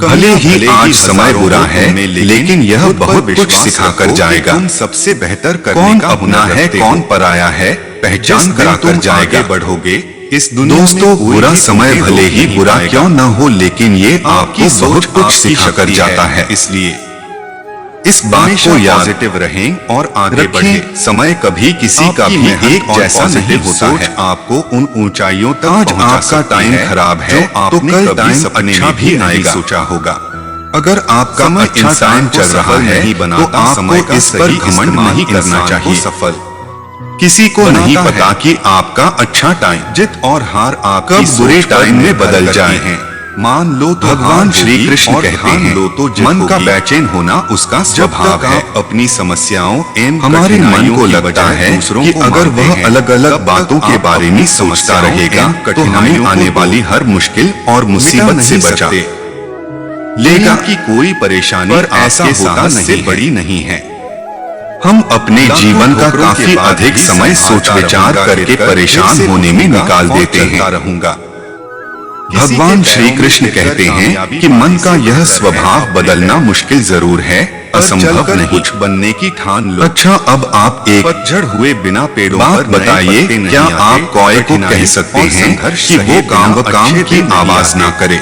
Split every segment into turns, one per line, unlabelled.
भले ही आज समय बुरा है, लेकिन यह बहुत कुछ सिखा कर जाएगा।
तुम सबसे बेहतर
कौन अपना है कौन पराया है पहचान करा कर जाएगा।
बढ़ोगे इस दुनिया में।
दोस्तों, बुरा समय भले ही बुरा क्यों न हो, लेकिन ये आपको बहुत कुछ सिखा कर जाता है।
इसलिए
इस बात को याद
पॉजिटिव रहें और आगे
रखें।
बढ़ें।
समय कभी किसी का भी एक जैसा नहीं होता है।
आपको उन ऊंचाइयों तक
आज
पहुंचा
आपका
सकती
टाइम
है
खराब है
जो
तो
आपने
कल
कभी
टाइम
सपने
अच्छा
में
भी
नहीं
आएगा।
सोचा होगा।
अगर आपका
समय
अच्छा
इंसान
टाइम
को
चल रहा
सफल
है
नहीं
तो
बनाता, समय
आपको
का
इस पर
सही
घमंड
इस्तेमाल
नहीं करना
इंसान को
चाहिए।
सफल
किसी को नहीं
बनाता
पता
है।
कि आपका अच्छा टाइम
जीत और हार आपकी
कब बुरे
सोच पर
टाइम में
निर्भर
बदल
करती
जाए।
हैं। मान लो तो
भगवान
हार
श्री
होगी
कृष्ण
और
कहते
ठान
हैं,
लो तो जीत
मन का
होगी।
बेचैन होना उसका
जब
स्वभाव
तक
है।
आप अपनी समस्याओं एवं
हमारे मन
कठिनाइयों
को
की
लगता
बजाय
है
दूसरों
कि
को
अगर
मानते
वह
हैं,
अलग
तब
अलग
तक
बातों के
आप
बारे
अपनी
में सोचता
समस्याओं
रहेगा
एवं
तो हमें
कठिनाइयों
आने
को
वाली हर मुश्किल और मुसीबत से
नहीं
बचा
सकते।
लेगा।
की कोई परेशानी
पर ऐसा
आपके
होता
साहस से
नहीं है।
बड़ी नहीं है।
हम अपने
लाखों
जीवन का
ठोकरों के
काफी
बाद
अधिक
भी
समय सोच
संभालता
विचार
रहूंगा,
करके
गिरकर
परेशान
फिर से
होने में
उठूंगा
निकाल
और
देते हैं।
चलता रहूंगा।
भगवान श्री कृष्ण कहते हैं कि मन का यह स्वभाव बदलना मुश्किल जरूर है, असंभव नहीं।
कुछ बनने की ठान लो।
अच्छा, अब आप एक
पतझड़ हुए बिना पेड़ों
बात
पर नए
बताइए,
पत्ते नहीं
क्या
आते।
आप कौए को
कठिनाई
कह सकते
और
हैं
संघर्ष
कि
सहे
वो काम
बिना
काम
अच्छे
की
दिन नहीं
आवाज
आते।
ना करे?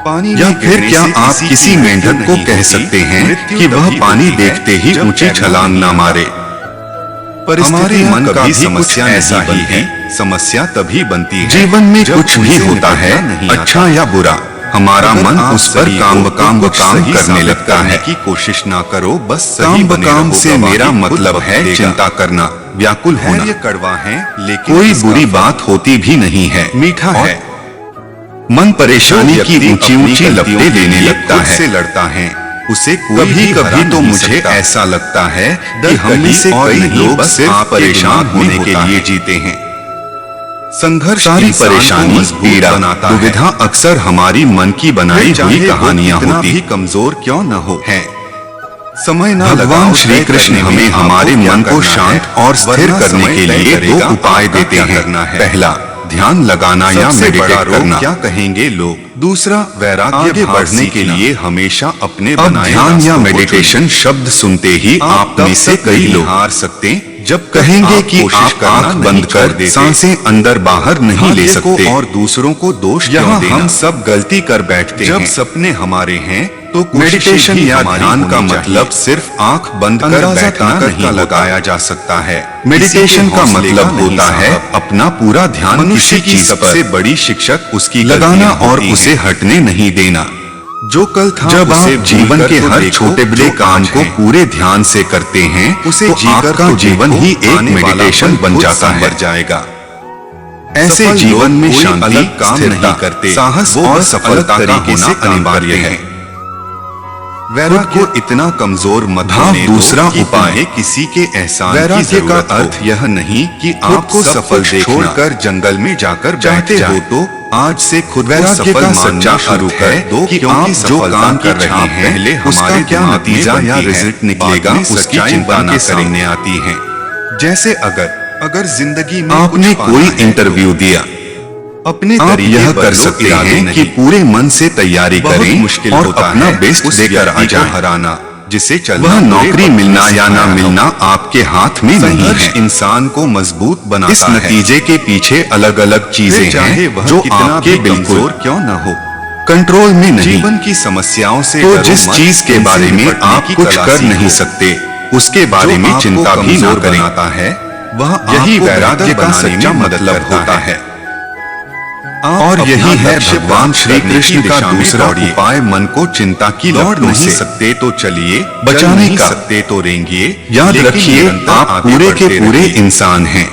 पानी
या
में
फिर
गिरने
क्या
से
आप किसी
मृत्यु
मेंढक को
नहीं
कह
होती,
सकते हैं
मृत्यु
कि वह
तभी
पानी
होती है
देखते ही
जब
ऊंची
तैरना
छलांग
नहीं
ना
आता।
मारे?
हमारे मन का भी कुछ
समस्या
ऐसा
नहीं
ही है। समस्या तभी बनती है
जीवन में
जब
कुछ भी
उनसे
होता है,
निपटना नहीं आता।
अच्छा या बुरा, हमारा
अगर
मन
आप
उस पर
सही
काम
हो तो
काम
कुछ सही
करने
साबित
लगता
करने
है।
की कोशिश ना करो, बस सही
काम
बने
काम
रहो।
से मेरा
गवाही खुद
मतलब
वक्त
है
देगा।
चिंता करना, व्याकुल होना।
धैर्य कड़वा है लेकिन
कोई
इसका
बुरी
फल
बात होती भी नहीं है,
मीठा
और
है।
मन परेशानी
जो
की
व्यक्ति
ऊंची
अपनी
ऊंची
गलतियों
लपटें
के
लेने
लिए
लगता
खुद
है।
से लड़ता है, उसे कोई
कभी
भी हरा
कभी तो
नहीं
मुझे
सकता।
ऐसा लगता है कि
डर
हम में से
और
कई
नहीं,
लोग
बस
सिर्फ
आपके
परेशान
दिमाग में
होने के
होता
लिए
है।
जीते हैं।
संघर्ष
सारी
इंसान को
परेशानी,
मजबूत
पीड़ा,
बनाता है।
दुविधा अक्सर हमारी मन की बनाई
चाहे
हुई
वो
कहानियां
कितना
होती।
भी कमजोर क्यों न हो
है
समय ना
भगवान
लगाओ,
श्री
तय
कृष्ण
करने
हमें
में
हमारे
आपको क्या
मन को
करना
शांत
है,
और स्थिर
वरना
करने
समय
के
तय
लिए
करेगा
दो उपाय
आपका
देते
क्या
हैं।
करना है।
पहला, ध्यान लगाना या
सबसे बड़ा
मेडिटेट
रोग
करना।
क्या कहेंगे लोग। दूसरा, वैराग्य
आगे
भाव
बढ़ने के
सीखना।
लिए
हमेशा अपने
अब
बनाए
ध्यान या
रास्तों को
मेडिटेशन शब्द सुनते ही
चुनें।
आप में
तब
से
तक
कई
नहीं
लोग
हार सकते जब तक
कहेंगे
आप
कि
कोशिश
आप
करना
आंख
नहीं
बंद
छोड़
कर
देते।
सांसें अंदर बाहर नहीं ले
भाग्य को
सकते
और दूसरों को दोष
यहाँ
क्यों देना।
हम सब गलती कर बैठते
जब
हैं।
सपने हमारे हैं तो
मेडिटेशन या ध्यान का मतलब
सिर्फ
सिर्फ आंख बंद कर
अंदाजा
बैठना
ताकत
नहीं
का
होता।
लगाया जा सकता है।
मेडिटेशन का
हौसले
मतलब
नहीं
होता है
साहब।
अपना पूरा ध्यान
मनुष्य
किसी
की
चीज
सबसे
पर
बड़ी शिक्षक उसकी
लगाना
गलतियां
और
होती
उसे
हैं।
हटने नहीं देना।
जो कल था
जब
उसे
आप जीवन
भूलकर
के
तो
हर
देखो,
छोटे बड़े
जो
काम
आज
को
है।
पूरे ध्यान से करते हैं
उसे
तो
जीकर
आपका
तो
जीवन
देखो,
ही एक
आने वाला
मेडिटेशन
पल
बन
खुद
जाता है।
संवर जाएगा।
ऐसे
सफल
जीवन
लोग
में
कोई
शांति,
अलग काम
स्थिरता,
नहीं करते,
साहस
वो
और
बस अलग
सफलता का
तरीके
होना
से काम
अनिवार्य
करते
है।
हैं। वैराग्य को इतना कमजोर मत
भाव
होने दो
दूसरा
कि
उपाय।
तुम्हें किसी के एहसान की
वैराग्य का
जरूरत हो।
अर्थ
यह नहीं कि
खुद
आप
को
सब
सफल
कुछ
देखना।
छोड़कर जंगल में जाकर
चाहते
बैठ
हो
जाए तो आज से खुद को
वैराग्य
सफल
का
मानना
सच्चा
शुरू
अर्थ
कर
है
दो
कि
क्योंकि
आप जो
सफलता
काम
की
कर रहे
छाप
हैं,
पहले
उसका
हमारे
क्या
दिमाग में
नतीजा या
बनती है,
रिजल्ट
बाद
निकलेगा
में
उसकी
सच्चाई
चिंता
बन
ना
के
करें।
सामने आती है। जैसे अगर जिंदगी में
आपने
कुछ
कोई
पाना है
इंटरव्यू दिया,
अपने
आप
तरीके
यह कर
बदलो,
सकते
इरादे
हैं
नहीं।
कि पूरे मन से तैयारी
बहुत
करें
मुश्किल
और
होता
अपना
है
बेस्ट
उस
देकर आ
व्यक्ति को
जाएं।
हराना जिसे चलना
वह
बुरे
नौकरी
वक्त
मिलना
में
या ना
सिखाया हो।
मिलना आपके हाथ में नहीं
संघर्ष
है।
इंसान को मजबूत बनाता
इस
है।
नतीजे के पीछे अलग अलग चीजें
फिर चाहे
हैं
वह
जो
कितना
आपके
भी
बिल्कुल
कमजोर क्यों न हो।
कंट्रोल में नहीं।
जीवन की समस्याओं से
तो
डरो
जिस
मत,
चीज के
उनसे
बारे में
निपटने
आप
की
कुछ
कला
कर
सीखो।
नहीं सकते उसके बारे में
आपको
चिंता भी ना
कमजोर
करें।
बनाता है वह
यही
आपको
वैराग्य
बेहतर
का
बनाने
सच्चा
में मदद
मतलब
करता
होता
है।
और
आप
यही
अपना
है
लक्ष्य
भगवान
प्राप्त
श्री
करने की
कृष्ण का
दिशा में
दूसरा
दौड़िए।
उपाय मन को चिंता की
दौड़
लपटों
नहीं
से
सकते तो चलिए,
बचाने
चल नहीं
का।
सकते तो रेंगिए।
याद
लेकिन
रखिए
निरंतर
आप
आगे
पूरे के
बढ़ते
पूरे
रहिए।
इंसान हैं।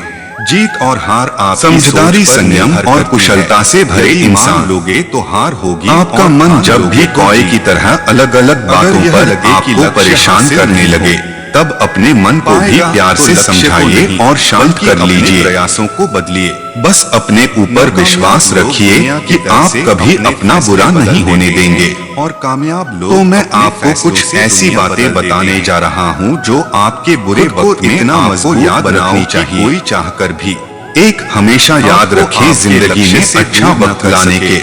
जीत और हार आपकी
समझदारी,
सोच पर
संयम
निर्भर
और
करती
कुशलता
है।
से भरे
यदि
इंसान।
मान लोगे तो हार होगी।
आपका
और
मन
ठान
जब
लोगे
भी
तो
कौए
जीत।
की तरह अलग अलग बातों
यह
पर
लगे कि
आपको
लक्ष्य
परेशान
हासिल
करने
नहीं
लगे,
हो,
तब अपने मन को भी
पाएगा
प्यार
तो
से
लक्ष्य को
समझाइए
नहीं,
और शांत
बल्कि
कर
अपने
लीजिए।
प्रयासों को बदलिए।
बस अपने ऊपर
नाकामयाब
विश्वास
लोग
रखिए
दुनिया की
कि
दर
आप
से
कभी
अपने
अपना
फैसले
बुरा
बदल
नहीं होने
देते
देंगे।
हैं। और कामयाब लोग
तो मैं
अपने
आपको
फैसलों
कुछ
से
ऐसी
दुनिया
बातें
बदल देते
बताने
हैं।
जा रहा हूँ जो आपके बुरे
खुद को
वक्त में
इतना
आपको
मजबूत
याद
बनाओ
रखनी
कि
चाहिए।
कोई चाहकर भी
एक हमेशा याद
आपको
रखें
आपके
जिंदगी
लक्ष्य
में
से
अच्छा
दूर न
वक्त
कर
लाने
सके।
के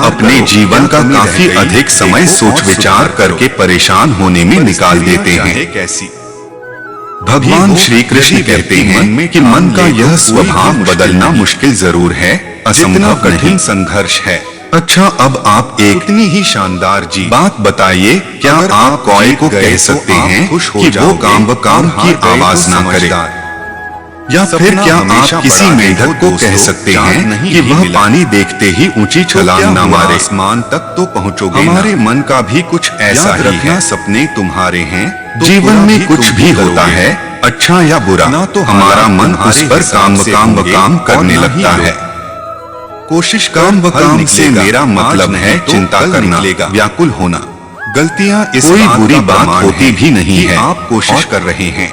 अपने जीवन का काफी अधिक समय सोच विचार करके परेशान होने में निकाल देते हैं।
कैसी
भगवान श्री कृष्ण कहते हैं कि मन का यह स्वभाव बदलना मुश्किल जरूर है, असंभव
कठिन
नहीं।
संघर्ष है।
अच्छा, अब आप एक
इतनी ही शानदार जी
बात बताइए, क्या
अगर
आप कौए को
जीत गए
कह
तो
सकते
आप
हैं
खुश हो
कि वो
जाओगे,
काम व काम
और
की
हार गए
आवाज
तो
ना करे?
समझदार।
या फिर
सपना
क्या
हमेशा
आप किसी
बड़ा है,
मेढक
वो
को
दोस्तों,
कह सकते
चांद
हैं
नहीं
कि
भी
वह
मिला।
पानी देखते ही ऊंची
तो
छलांग
क्या
न
हुआ,
मारे?
आसमान तक तो पहुंचोगे ना।
हमारे मन का भी कुछ ऐसा
याद
ही
रखना,
है।
सपने तुम्हारे हैं तो
जीवन
पूरा
में कुछ
तुम
भी
ही
होता
करोगे।
है, अच्छा या बुरा,
ना तो
हमारा
हालात
मन
तुम्हारे
उस पर
हिसाब
काम
से
व काम व
होंगे
काम
और
करने
ना ही
लगता
लोग।
है।
कोशिश
काम व
फल
काम से
निकलेगा,
मेरा
आज
मतलब
नहीं
है
तो
चिंता
कल
करना,
निकलेगा।
व्याकुल होना।
गलतियां इस
कोई
बात
बुरी
का
बात
प्रमाण
होती
है
भी नहीं
कि
है
आप कोशिश
और
कर रहे हैं।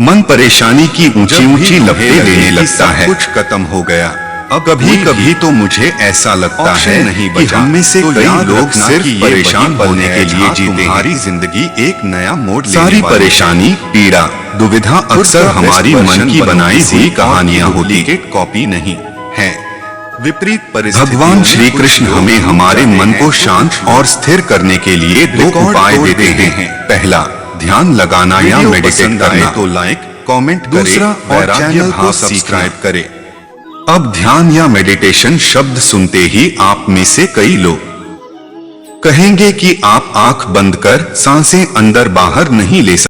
मन परेशानी की ऊंची
जब भी
ऊंची
तुम्हें
लपटें
लगे
लेने
कि
लगता
सब
है।
कुछ खत्म हो गया, अब
कभी कभी तो मुझे ऐसा लगता
ऑप्शन
है
नहीं
कि
बचा।
हम में से
तो
कई
याद
लोग
रखना
सिर्फ
कि ये
परेशान
वही पल
होने
है
के लिए
जहां
जीते
तुम्हारी
हैं।
जिंदगी एक नया मोड़ लेने
सारी
वाली है।
परेशानी, पीड़ा, दुविधा अक्सर
खुद का
हमारी
बेस्ट
मन की
वर्जन
बनाई
बनो,
हुई
किसी
कहानियां
और की
होती।
डुप्लीकेट कॉपी नहीं है। विपरीत परिस्थितियों
भगवान
में
श्री
कुछ
कृष्ण
लोग
हमें
टूट
हमारे
जाते
मन
हैं
को
तो
शांत
कुछ
और
लोग
स्थिर करने के लिए दो
रिकॉर्ड
उपाय
तोड़
देते
देते
हैं।
हैं।
पहला, ध्यान लगाना या
वीडियो
मेडिटेट
पसंद आए
करना।
तो लाइक, कमेंट करे
दूसरा,
और
वैराग्य
चैनल
भाव
को
सीखना।
सब्सक्राइब करे।
अब ध्यान या मेडिटेशन शब्द सुनते ही आप में से कई लोग कहेंगे कि आप आंख बंद कर सांसें अंदर बाहर नहीं ले सकते।